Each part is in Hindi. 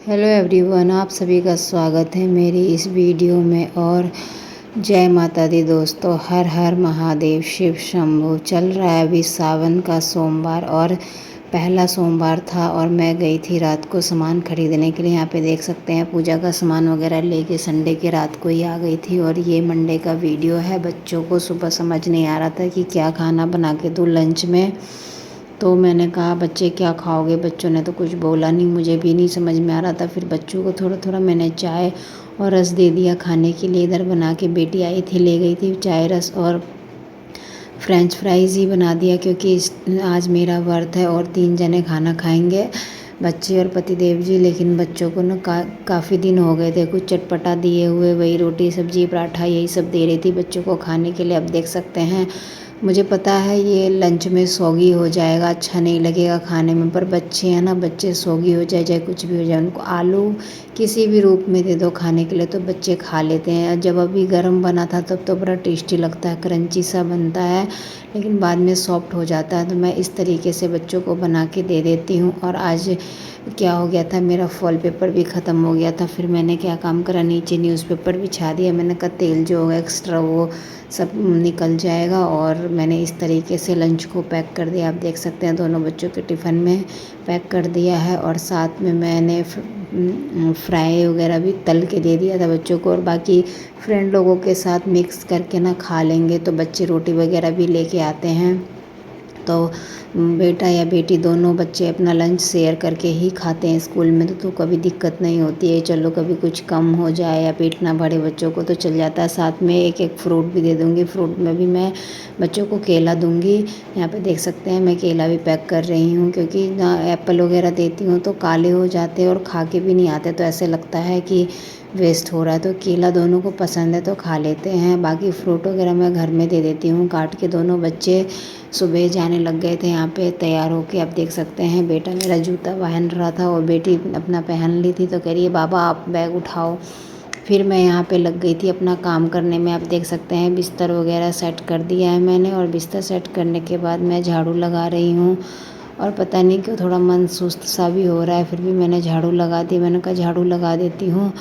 हेलो एवरीवन, आप सभी का स्वागत है मेरी इस वीडियो में। और जय माता दी दोस्तों, हर हर महादेव, शिव शंभू। चल रहा है अभी सावन का सोमवार और पहला सोमवार था और मैं गई थी रात को सामान खरीदने के लिए। यहाँ पे देख सकते हैं पूजा का सामान वगैरह लेके संडे के रात को ही आ गई थी। और ये मंडे का वीडियो है। बच्चों को सुबह समझ नहीं आ रहा था कि क्या खाना बना के दूँ लंच में, तो मैंने कहा बच्चे क्या खाओगे। बच्चों ने तो कुछ बोला नहीं, मुझे भी नहीं समझ में आ रहा था। फिर बच्चों को थोड़ा थोड़ा मैंने चाय और रस दे दिया खाने के लिए। इधर बना के बेटी आई थी, ले गई थी चाय रस और फ्रेंच फ्राइज़ ही बना दिया, क्योंकि आज मेरा व्रत है और 3 जने खाना खाएंगे, बच्चे और पतिदेव जी। लेकिन बच्चों को ना काफ़ी दिन हो गए थे कुछ चटपटा दिए हुए, वही रोटी सब्जी पराठा यही सब दे रही थी बच्चों को खाने के लिए। अब देख सकते हैं, मुझे पता है ये लंच में सौगी हो जाएगा, अच्छा नहीं लगेगा खाने में, पर बच्चे हैं ना, बच्चे सौगी हो जाए चाहे कुछ भी हो जाए, उनको आलू किसी भी रूप में दे दो खाने के लिए तो बच्चे खा लेते हैं। जब अभी गर्म बना था तब तो बड़ा टेस्टी लगता है, क्रंची सा बनता है, लेकिन बाद में सॉफ्ट हो जाता है। तो मैं इस तरीके से बच्चों को बना के दे देती हूँ। और आज क्या हो गया था, मेरा फॉल पेपर भी ख़त्म हो गया था। फिर मैंने क्या काम करा, नीचे न्यूज़पेपर बिछा दिया। मैंने कहा तेल जो होगा एक्स्ट्रा वो सब निकल जाएगा। और मैंने इस तरीके से लंच को पैक कर दिया। आप देख सकते हैं दोनों बच्चों के टिफ़िन में पैक कर दिया है। और साथ में मैंने फ्राई वगैरह भी तल के दे दिया था बच्चों को। और बाकी फ्रेंड लोगों के साथ मिक्स करके ना खा लेंगे, तो बच्चे रोटी वगैरह भी लेके आते हैं, तो बेटा या बेटी दोनों बच्चे अपना लंच शेयर करके ही खाते हैं स्कूल में। तो कभी दिक्कत नहीं होती है। चलो कभी कुछ कम हो जाए या पेट ना भरे बच्चों को तो चल जाता है। साथ में एक एक फ्रूट भी दे दूँगी। फ्रूट में भी मैं बच्चों को केला दूँगी। यहाँ पे देख सकते हैं मैं केला भी पैक कर रही हूँ, क्योंकि ना एप्पल वगैरह देती हूँ तो काले हो जाते हैं और खा के भी नहीं आते, तो ऐसे लगता है कि वेस्ट हो रहा है। तो केला दोनों को पसंद है तो खा लेते हैं। बाकी फ्रूट वगैरह मैं घर में दे देती हूँ काट के। दोनों बच्चे सुबह जाने लग गए थे यहाँ पे तैयार होके। आप देख सकते हैं बेटा मेरा जूता पहन रहा था और बेटी अपना पहन ली थी, तो कह रही है बाबा आप बैग उठाओ। फिर मैं यहाँ पे लग गई थी अपना काम करने में। आप देख सकते हैं बिस्तर वगैरह सेट कर दिया है मैंने, और बिस्तर सेट करने के बाद मैं झाड़ू लगा रही हूँ। और पता नहीं क्यों थोड़ा मन सुस्त सा भी हो रहा है, फिर भी मैंने झाड़ू लगा दी। मैंने कहा झाड़ू लगा देती हूँ।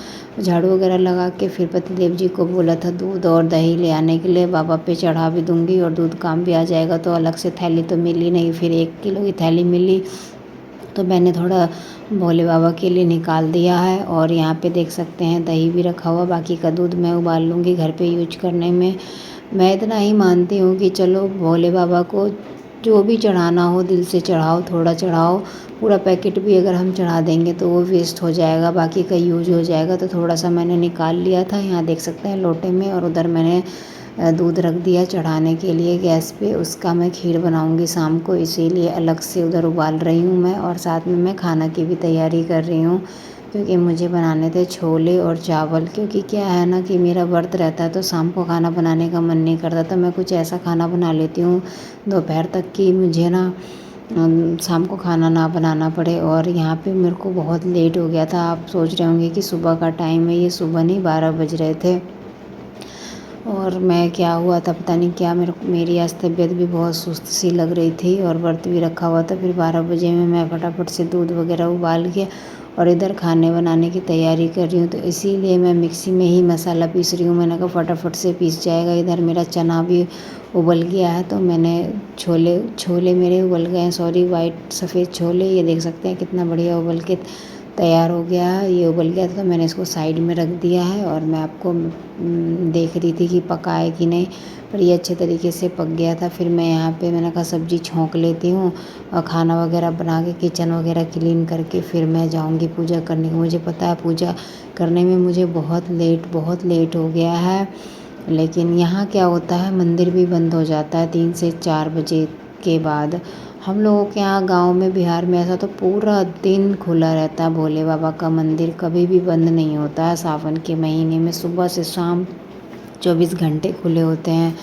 झाड़ू वगैरह लगा के फिर पतिदेव जी को बोला था दूध और दही ले आने के लिए, बाबा पे चढ़ा भी दूँगी और दूध काम भी आ जाएगा। तो अलग से थैली तो मिली नहीं, फिर 1 किलो की थैली मिली, तो मैंने थोड़ा भोले बाबा के लिए निकाल दिया है। और यहाँ पे देख सकते हैं दही भी रखा हुआ, बाकी का दूध मैं उबाल लूँगी घर पे यूज करने में। मैं इतना ही मानती हूँ कि चलो भोले बाबा को जो भी चढ़ाना हो दिल से चढ़ाओ, थोड़ा चढ़ाओ। पूरा पैकेट भी अगर हम चढ़ा देंगे तो वो वेस्ट हो जाएगा, बाकी का यूज हो जाएगा। तो थोड़ा सा मैंने निकाल लिया था, यहाँ देख सकते हैं लोटे में। और उधर मैंने दूध रख दिया चढ़ाने के लिए गैस पे। उसका मैं खीर बनाऊंगी शाम को, इसीलिए अलग से उधर उबाल रही हूँ मैं। और साथ में मैं खाना की भी तैयारी कर रही हूँ, क्योंकि मुझे बनाने थे छोले और चावल। क्योंकि क्या है ना कि मेरा व्रत रहता है तो शाम को खाना बनाने का मन नहीं करता, तो मैं कुछ ऐसा खाना बना लेती हूँ दोपहर तक कि मुझे ना शाम को खाना ना बनाना पड़े। और यहाँ पे मेरे को बहुत लेट हो गया था। आप सोच रहे होंगे कि सुबह का टाइम है, ये सुबह नहीं 12 बज रहे थे। और मैं क्या हुआ था पता नहीं क्या, मेरी आज तबीयत भी बहुत सुस्त सी लग रही थी और व्रत भी रखा हुआ था। फिर 12 बजे में मैं फटाफट से दूध वगैरह उबाल के और इधर खाने बनाने की तैयारी कर रही हूँ, तो इसीलिए मैं मिक्सी में ही मसाला पीस रही हूँ। मैंने कहा फटाफट से पीस जाएगा। इधर मेरा चना भी उबल गया है, तो मैंने छोले छोले मेरे उबल गए हैं, सॉरी वाइट सफ़ेद छोले। ये देख सकते हैं कितना बढ़िया उबल के तैयार हो गया है। ये उबल गया था तो मैंने इसको साइड में रख दिया है। और मैं आपको देख रही थी कि पका है कि नहीं, पर ये अच्छे तरीके से पक गया था। फिर मैं यहाँ पे मैंने कहा सब्ज़ी छोंक लेती हूँ और खाना वगैरह बना के किचन वगैरह क्लीन करके फिर मैं जाऊँगी पूजा करने को। मुझे पता है पूजा करने में मुझे बहुत लेट हो गया है, लेकिन यहाँ क्या होता है मंदिर भी बंद हो जाता है 3 से 4 बजे के बाद। हम लोगों के यहाँ गांव में बिहार में ऐसा तो पूरा दिन खुला रहता है। भोले बाबा का मंदिर कभी भी बंद नहीं होता है। सावन के महीने में सुबह से शाम 24 घंटे खुले होते हैं।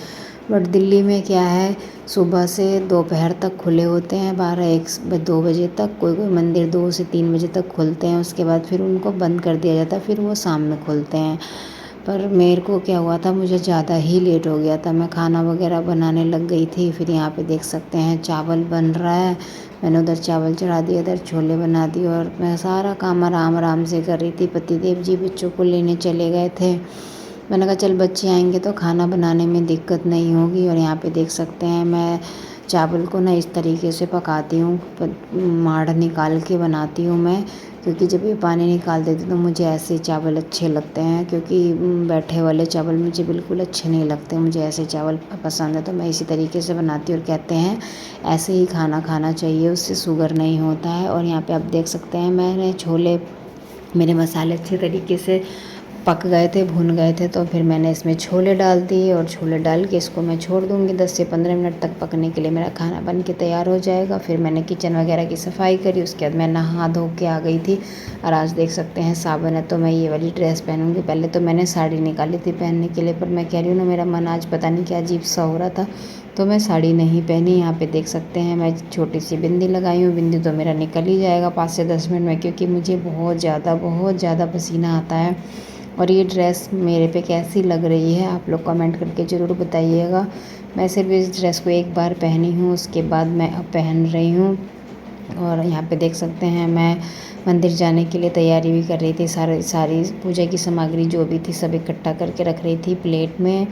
बट दिल्ली में क्या है, सुबह से दोपहर तक खुले होते हैं, 12-1-2 बजे तक। कोई कोई मंदिर 2 से 3 बजे तक खुलते हैं, उसके बाद फिर उनको बंद कर दिया जाता है, फिर वो शाम में खुलते हैं। पर मेरे को क्या हुआ था, मुझे ज़्यादा ही लेट हो गया था। मैं खाना वगैरह बनाने लग गई थी। फिर यहाँ पे देख सकते हैं चावल बन रहा है। मैंने उधर चावल चढ़ा दिया, इधर छोले बना दिए और मैं सारा काम आराम आराम से कर रही थी। पतिदेव जी बच्चों को लेने चले गए थे। मैंने कहा चल बच्चे आएंगे तो खाना बनाने में दिक्कत नहीं होगी। और यहाँ पे देख सकते हैं मैं चावल को ना इस तरीके से पकाती हूँ, माड़ निकाल के बनाती हूँ मैं, क्योंकि जब ये पानी निकाल देती तो मुझे ऐसे चावल अच्छे लगते हैं। क्योंकि बैठे वाले चावल मुझे बिल्कुल अच्छे नहीं लगते, मुझे ऐसे चावल पसंद है। तो मैं इसी तरीके से बनाती हूँ और कहते हैं ऐसे ही खाना खाना चाहिए, उससे शुगर नहीं होता है। और यहाँ पे आप देख सकते हैं मैंने छोले, मेरे मसाले अच्छे तरीके से पक गए थे, भुन गए थे। तो फिर मैंने इसमें छोले डाल दिए और छोले डाल के इसको मैं छोड़ दूँगी 10 से 15 मिनट तक पकने के लिए। मेरा खाना बन के तैयार हो जाएगा। फिर मैंने किचन वगैरह की सफाई करी, उसके बाद मैं नहा धो के आ गई थी। और आज देख सकते हैं सावन है तो मैं ये वाली ड्रेस पहनूँगी। पहले तो मैंने साड़ी निकाली थी पहनने के लिए, पर मैं कह रही हूँ ना मेरा मन आज पता नहीं क्या अजीब सा हो रहा था, तो मैं साड़ी नहीं पहनी। यहाँ पे देख सकते हैं मैं छोटी सी बिंदी लगाई हूँ। बिंदी तो मेरा निकल ही जाएगा 5 से 10 मिनट में, क्योंकि मुझे बहुत ज़्यादा पसीना आता है। और ये ड्रेस मेरे पे कैसी लग रही है आप लोग कमेंट करके ज़रूर बताइएगा। मैं सिर्फ इस ड्रेस को एक बार पहनी हूँ, उसके बाद मैं अब पहन रही हूँ। और यहाँ पे देख सकते हैं मैं मंदिर जाने के लिए तैयारी भी कर रही थी। सारी पूजा की सामग्री जो भी थी सब इकट्ठा करके रख रही थी प्लेट में।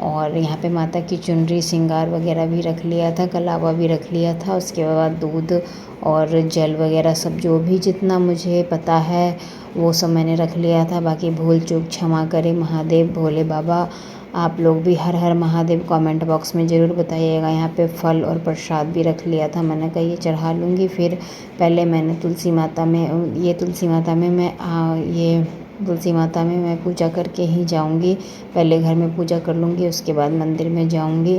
और यहाँ पे माता की चुनरी श्रृंगार वगैरह भी रख लिया था, कलावा भी रख लिया था। उसके बाद दूध और जल वगैरह सब जो भी जितना मुझे पता है वो सब मैंने रख लिया था। बाकी भूल चूक क्षमा करे महादेव भोले बाबा। आप लोग भी हर हर महादेव कमेंट बॉक्स में ज़रूर बताइएगा। यहाँ पे फल और प्रसाद भी रख लिया था, मैंने कहा ये चढ़ा लूँगी। फिर पहले मैंने तुलसी माता में मैं पूजा करके ही जाऊँगी। पहले घर में पूजा कर लूँगी, उसके बाद मंदिर में जाऊँगी।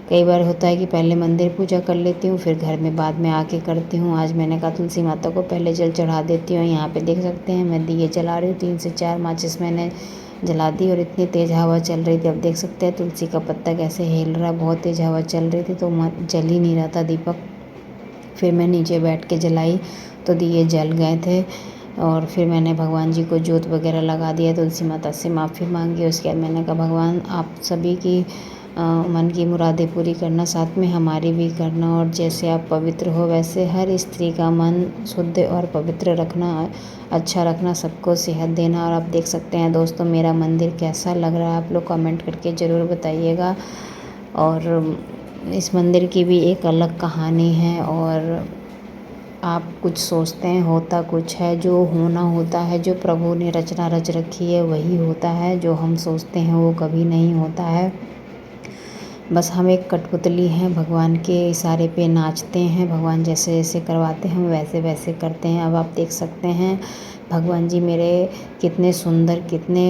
कई बार होता है कि पहले मंदिर पूजा कर लेती हूँ, फिर घर में बाद में आके करती हूँ। आज मैंने कहा तुलसी माता को पहले जल चढ़ा देती हूँ। यहाँ पे देख सकते हैं मैं दिए जला रही हूँ, 3 से 4 माचिस मैंने जला दी। और इतनी तेज़ हवा चल रही थी, अब देख सकते हैं तुलसी का पत्ता कैसे हिल रहा है। बहुत तेज़ हवा चल रही थी तो जल ही नहीं रहा था दीपक। फिर मैं नीचे बैठ के जलाई तो दिए जल गए थे। और फिर मैंने भगवान जी को जोत वगैरह लगा दिया, तुलसी माता से माफ़ी मांगी। उसके बाद मैंने कहा भगवान आप सभी की मन की मुरादें पूरी करना, साथ में हमारी भी करना। और जैसे आप पवित्र हो वैसे हर स्त्री का मन शुद्ध और पवित्र रखना, अच्छा रखना, सबको सेहत देना। और आप देख सकते हैं दोस्तों मेरा मंदिर कैसा लग रहा है, आप लोग कमेंट करके ज़रूर बताइएगा। और इस मंदिर की भी एक अलग कहानी है। और आप कुछ सोचते हैं होता कुछ है, जो होना होता है, जो प्रभु ने रचना रच रखी है वही होता है। जो हम सोचते हैं वो कभी नहीं होता है। बस हम एक कठपुतली हैं, भगवान के इशारे पे नाचते हैं। भगवान जैसे जैसे करवाते हैं हम वैसे वैसे करते हैं। अब आप देख सकते हैं भगवान जी मेरे कितने सुंदर, कितने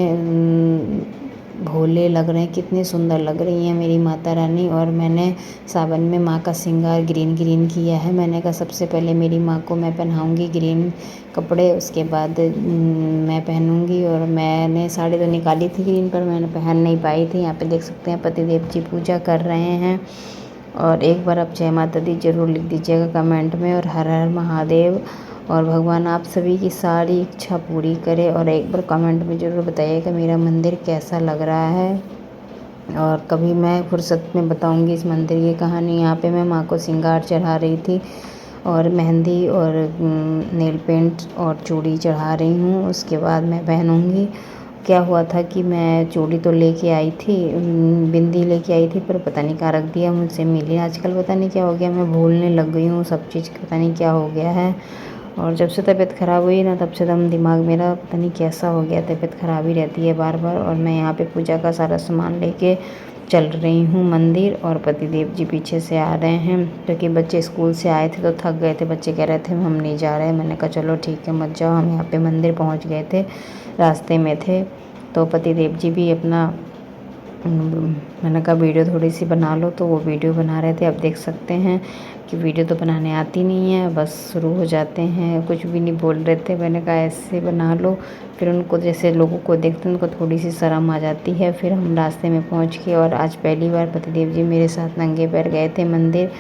भोले लग रहे हैं, कितनी सुंदर लग रही हैं मेरी माता रानी। और मैंने सावन में माँ का श्रृंगार ग्रीन किया है। मैंने कहा सबसे पहले मेरी माँ को मैं पहनाऊँगी ग्रीन कपड़े, उसके बाद मैं पहनूँगी। और मैंने साड़ी तो निकाली थी ग्रीन, पर मैंने पहन नहीं पाई थी। यहाँ पे देख सकते हैं पतिदेव जी पूजा कर रहे हैं। और एक बार आप जय माता दी ज़रूर लिख दीजिएगा कमेंट में, और हर हर महादेव। और भगवान आप सभी की सारी इच्छा पूरी करे। और एक बार कमेंट में ज़रूर बताइएगा मेरा मंदिर कैसा लग रहा है। और कभी मैं फुर्सत में बताऊंगी इस मंदिर की कहानी। यहाँ पे मैं माँ को श्रृंगार चढ़ा रही थी और मेहंदी और नेल पेंट और चूड़ी चढ़ा रही हूँ, उसके बाद मैं पहनूँगी। क्या हुआ था कि मैं चूड़ी तो लेके आई थी, बिंदी लेके आई थी, पर पता नहीं कहाँ रख दिया, मुझसे मिली। आजकल पता नहीं क्या हो गया, मैं भूलने लग गई हूँ सब चीज़, पता नहीं क्या हो गया है। और जब से तबीयत ख़राब हुई ना तब से दम दिमाग मेरा पता नहीं कैसा हो गया, तबीयत ख़राब ही रहती है बार बार। और मैं यहाँ पे पूजा का सारा सामान लेके चल रही हूँ मंदिर, और पतिदेव जी पीछे से आ रहे हैं, क्योंकि बच्चे स्कूल से आए थे तो थक गए थे। बच्चे कह रहे थे हम नहीं जा रहे हैं, मैंने कहा चलो ठीक है मत जाओ। हम यहाँ पे मंदिर पहुँच गए थे, रास्ते में थे। तो पतिदेव जी भी अपना मैंने कहा वीडियो थोड़ी सी बना लो, तो वो वीडियो बना रहे थे। अब देख सकते हैं कि वीडियो तो बनाने आती नहीं है, बस शुरू हो जाते हैं, कुछ भी नहीं बोल रहे थे। मैंने कहा ऐसे बना लो। फिर उनको जैसे लोगों को देखते हैं उनको थोड़ी सी शर्म आ जाती है। फिर हम रास्ते में पहुंच के, और आज पहली बार पतिदेव जी मेरे साथ नंगे पैर गए थे मंदिर।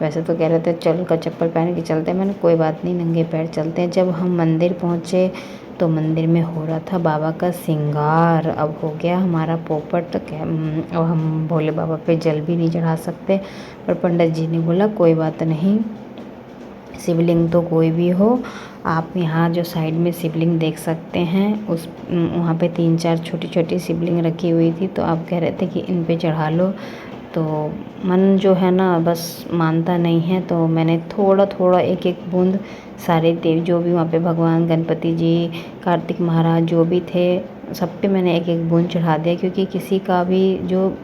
वैसे तो कह रहे थे चल का चप्पल पहन के चलते हैं, मैंने कोई बात नहीं नंगे पैर चलते हैं। जब हम मंदिर पहुँचे तो मंदिर में हो रहा था बाबा का श्रृंगार। अब हो गया हमारा पोपट। अब हम भोले बाबा पे जल भी नहीं चढ़ा सकते, पर पंडित जी ने बोला कोई बात नहीं, शिवलिंग तो कोई भी हो, आप यहाँ जो साइड में शिवलिंग देख सकते हैं उस वहाँ पे 3-4 छोटी छोटी शिवलिंग रखी हुई थी, तो आप कह रहे थे कि इन पे चढ़ा लो। तो मन जो है ना बस मानता नहीं है, तो मैंने थोड़ा थोड़ा एक एक बूंद सारे देव जो भी वहाँ पे भगवान गणपति जी, कार्तिक महाराज जो भी थे, सब पे मैंने एक एक बूंद चढ़ा दिया, क्योंकि किसी का भी जो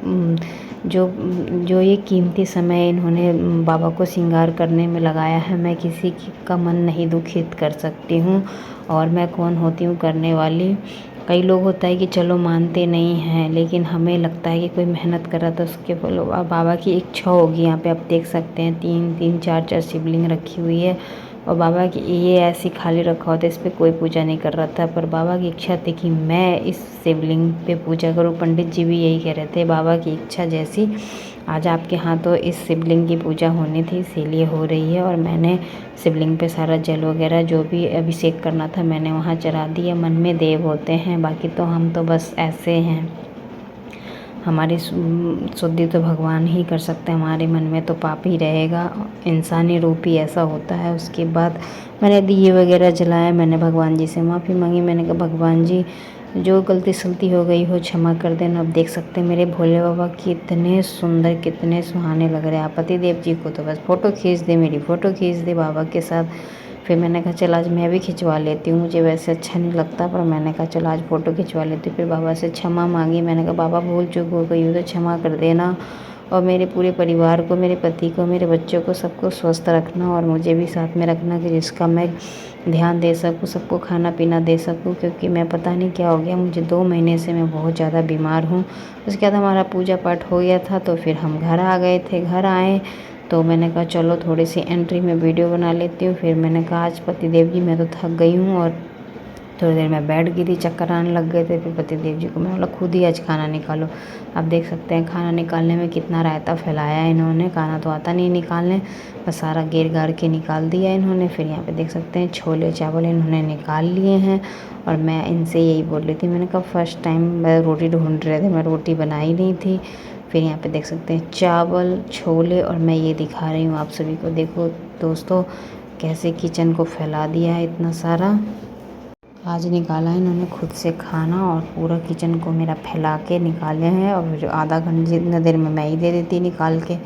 जो ये कीमती समय इन्होंने बाबा को श्रृंगार करने में लगाया है, मैं किसी का मन नहीं दुखित कर सकती हूँ। और मैं कौन होती हूँ करने वाली। कई लोग होता है कि चलो मानते नहीं हैं, लेकिन हमें लगता है कि कोई मेहनत कर रहा था उसके फल बाबा की इच्छा होगी। यहाँ पे आप देख सकते हैं 3-3 4-4 शिवलिंग रखी हुई है, और बाबा की ये ऐसी खाली रखा होता है, इस पर कोई पूजा नहीं कर रहा था, पर बाबा की इच्छा थी कि मैं इस शिवलिंग पे पूजा करूँ। पंडित जी भी यही कह रहे थे, बाबा की इच्छा जैसी आज आपके यहाँ तो इस शिवलिंग की पूजा होनी थी, इसीलिए हो रही है। और मैंने शिवलिंग पे सारा जल वगैरह जो भी अभिषेक करना था मैंने वहाँ चढ़ा दिया। मन में देव होते हैं, बाकी तो हम तो बस ऐसे हैं। हमारी शुद्धि तो भगवान ही कर सकते हैं, हमारे मन में तो पाप ही रहेगा, इंसानी रूप ही ऐसा होता है। उसके बाद मैंने दिए वगैरह जलाए, मैंने भगवान जी से माफ़ी मांगी। मैंने कहा भगवान जी जो गलती सलती हो गई हो क्षमा कर देना। अब देख सकते हैं मेरे भोले बाबा कितने सुंदर कितने सुहाने लग रहे हैं। आप पतिदेव जी को तो बस फ़ोटो खींच दे, मेरी फ़ोटो खींच दे बाबा के साथ। फिर मैंने कहा चल आज मैं भी खिंचवा लेती हूँ, मुझे वैसे अच्छा नहीं लगता, पर मैंने कहा चलो आज फ़ोटो खिंचवा लेती हूँ। फिर बाबा से क्षमा मांगी, मैंने कहा बाबा भूल चूक हो गई हो तो क्षमा कर देना, और मेरे पूरे परिवार को, मेरे पति को, मेरे बच्चों को, सबको स्वस्थ रखना, और मुझे भी साथ में रखना कि जिसका मैं ध्यान दे सकूँ, सबको खाना पीना दे सकूँ। क्योंकि मैं पता नहीं क्या हो गया, मुझे 2 महीने से मैं बहुत ज़्यादा बीमार हूँ। उसके बाद हमारा पूजा पाठ हो गया था, तो फिर हम घर आ गए थे। घर आए तो मैंने कहा चलो थोड़ी सी एंट्री में वीडियो बना लेती हूँ। फिर मैंने कहा आज पतिदेव जी मैं तो थक गई हूँ, और थोड़ी देर में बैठ गई थी, चक्कर आने लग गए थे। फिर पतिदेव जी को मैं बोला खुद ही आज खाना निकालो। आप देख सकते हैं खाना निकालने में कितना रायता फैलाया है इन्होंने, खाना तो आता नहीं निकालने, बस सारा घेर घार के निकाल दिया इन्होंने। फिर यहाँ पे देख सकते हैं छोले चावल इन्होंने निकाल लिए हैं, और मैं इनसे यही बोल रही थी, मैंने कहा फर्स्ट टाइम मैं रोटी ढूंढ रहे थे, मैं रोटी बनाई नहीं थी। फिर यहाँ पे देख सकते हैं चावल छोले, और मैं ये दिखा रही हूँ आप सभी को। देखो दोस्तों कैसे किचन को फैला दिया है इतना सारा। आज निकाला है इन्होंने खुद से खाना, और पूरा किचन को मेरा फैला के निकाले हैं। और जो आधा घंटे जितने देर में मैं ही दे देती निकाल के,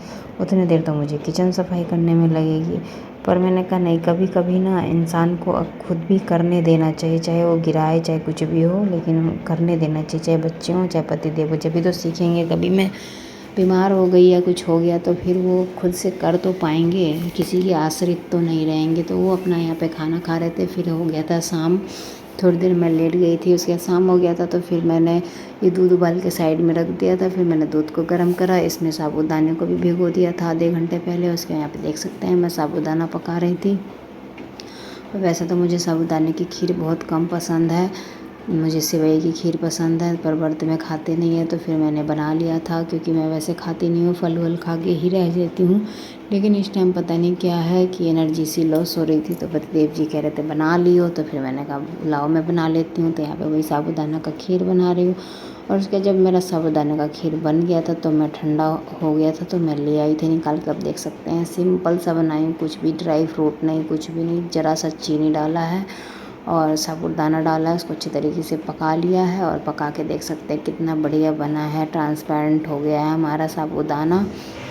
उतनी देर तो मुझे किचन सफाई करने में लगेगी। पर मैंने कहा नहीं, कभी कभी ना इंसान को खुद भी करने देना चाहिए, चाहे वो गिराए चाहे कुछ भी हो, लेकिन करने देना चाहिए, चाहे बच्चे हों चाहे पतिदेव हो, जब भी तो सीखेंगे। कभी मैं बीमार हो गई या कुछ हो गया तो फिर वो खुद से कर तो पाएंगे, किसी के आश्रित तो नहीं रहेंगे। तो वो अपना यहाँ पे खाना खा रहे थे। फिर हो गया था शाम, थोड़ी देर मैं लेट गई थी, उसके बाद शाम हो गया था। तो फिर मैंने ये दूध उबाल के साइड में रख दिया था। फिर मैंने दूध को गर्म करा, इसमें साबूदाने को भी भिगो दिया था आधे घंटे पहले। उसके यहाँ पे देख सकते हैं मैं साबूदाना पका रही थी। वैसे तो मुझे साबूदाने की खीर बहुत कम पसंद है, मुझे सेवई की खीर पसंद है, पर व्रत में खाते नहीं है, तो फिर मैंने बना लिया था। क्योंकि मैं वैसे खाती नहीं हूँ, फल वल खा के ही रह जाती हूँ, लेकिन इस टाइम पता नहीं क्या है कि एनर्जी सी लॉस हो रही थी। तो पतिदेव जी कह रहे थे बना लियो, तो फिर मैंने कहा लाओ मैं बना लेती हूँ। तो यहाँ पे वही साबूदाना का खीर बना रही हूँ। और उसके जब मेरा साबूदाना का खीर बन गया था तो मैं ठंडा हो गया था, तो मैं ले आई थी निकाल के। अब देख सकते हैं सिंपल सा बनाई हूँ, कुछ भी ड्राई फ्रूट नहीं, कुछ भी नहीं, ज़रा सा चीनी डाला है और साबूदाना डाला है, उसको अच्छी तरीके से पका लिया है। और पका के देख सकते हैं कितना बढ़िया बना है, ट्रांसपेरेंट हो गया है हमारा साबूदाना।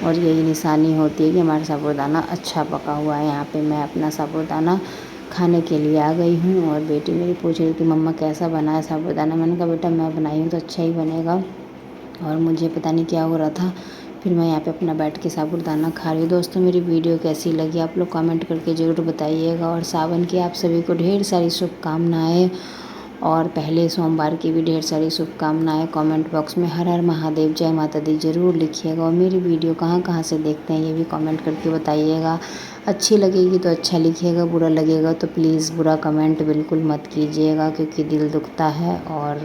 और यही निशानी होती है कि हमारा साबूदाना अच्छा पका हुआ है। यहाँ पे मैं अपना साबूदाना खाने के लिए आ गई हूँ, और बेटी मेरी पूछ रही थी मम्मा कैसा बना है साबूदाना। मैंने कहा बेटा मैं बनाई हूँ तो अच्छा ही बनेगा, और मुझे पता नहीं क्या हो रहा था। फिर मैं यहाँ पे अपना बैठ के साबूदाना खा रही हूँ। दोस्तों मेरी वीडियो कैसी लगी आप लोग कमेंट करके ज़रूर बताइएगा। और सावन की आप सभी को ढेर सारी शुभकामनाएँ, और पहले सोमवार की भी ढेर सारी शुभकामनाएँ। कमेंट बॉक्स में हर हर महादेव जय माता दी ज़रूर लिखिएगा। और मेरी वीडियो कहाँ कहाँ से देखते हैं ये भी कमेंट करके बताइएगा। अच्छी लगेगी तो अच्छा लिखिएगा, बुरा लगेगा तो प्लीज़ बुरा कमेंट बिल्कुल मत कीजिएगा, क्योंकि दिल दुखता है। और